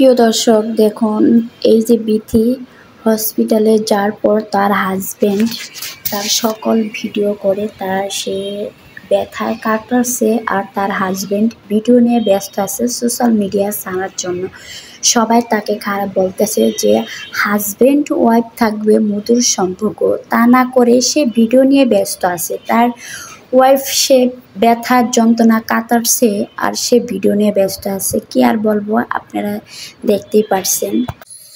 প্রিয় দর্শক দেখুন, এই যে বিথি হসপিটালে যাওয়ার পর তার হাজবেন্ড তার সকল ভিডিও করে সে ব্যথায় কাতরাচ্ছে আর তার হাজবেন্ড ভিডিও নিয়ে ব্যস্ত আছে সোশ্যাল মিডিয়া ছাড়ার জন্য। সবাই তাকে খারাপ বলতেছে যে হাজবেন্ড ওয়াইফ থাকবে মধুর সম্পর্ক, তা না করে সে ভিডিও নিয়ে ব্যস্ত আছে। তার ওয়াইফ সে ব্যথার যন্ত্রণা কাতরাচ্ছে আর সে ভিডিও নিয়ে ব্যস্ত আছে। কি আর বলবো, আপনারা দেখতেই পারছেন।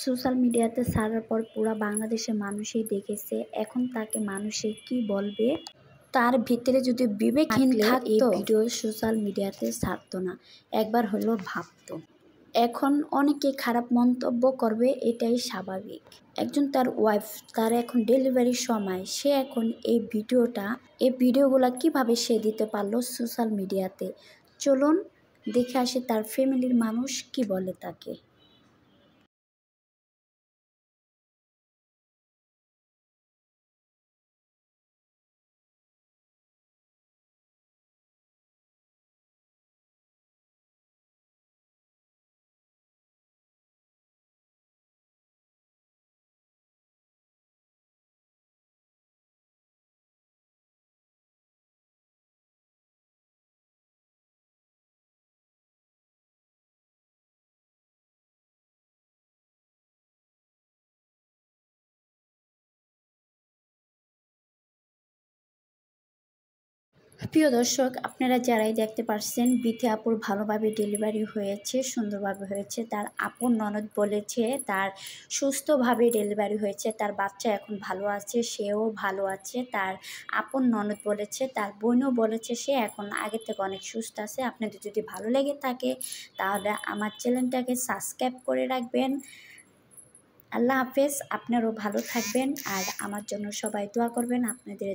সোশ্যাল মিডিয়াতে ছাড়ার পর পুরা বাংলাদেশের মানুষই দেখেছে। এখন তাকে মানুষে কি বলবে, তার ভিতরে যদি বিবেকহীন থাকতো এই ভিডিও সোশ্যাল মিডিয়াতে ছাড়তো না, একবার হলেও ভাবতো। এখন অনেকে খারাপ মন্তব্য করবে, এটাই স্বাভাবিক। একজন তার ওয়াইফ, তার এখন ডেলিভারির সময়, সে এখন এই ভিডিওগুলো কিভাবে সে দিতে পারলো সোশ্যাল মিডিয়াতে। চলুন দেখে আসি তার ফ্যামিলির মানুষ কি বলে তাকে। প্রিয় দর্শক, আপনারা যারাই দেখতে পাচ্ছেন বিথি আপুর ভালোভাবে ডেলিভারি হয়েছে, সুন্দরভাবে হয়েছে। তার আপন ননদ বলেছে তার সুস্থভাবে ডেলিভারি হয়েছে, তার বাচ্চা এখন ভালো আছে, সেও ভালো আছে। তার আপন ননদ বলেছে, তার বোনও বলেছে সে এখন আগের থেকে অনেক সুস্থ আছে। আপনাদের যদি ভালো লেগে থাকে তাহলে আমার চ্যানেলটাকে সাবস্ক্রাইব করে রাখবেন। আল্লাহ হাফেজ, আপনারাও ভালো থাকবেন আর আমার জন্য সবাই দোয়া করবেন। আপনাদের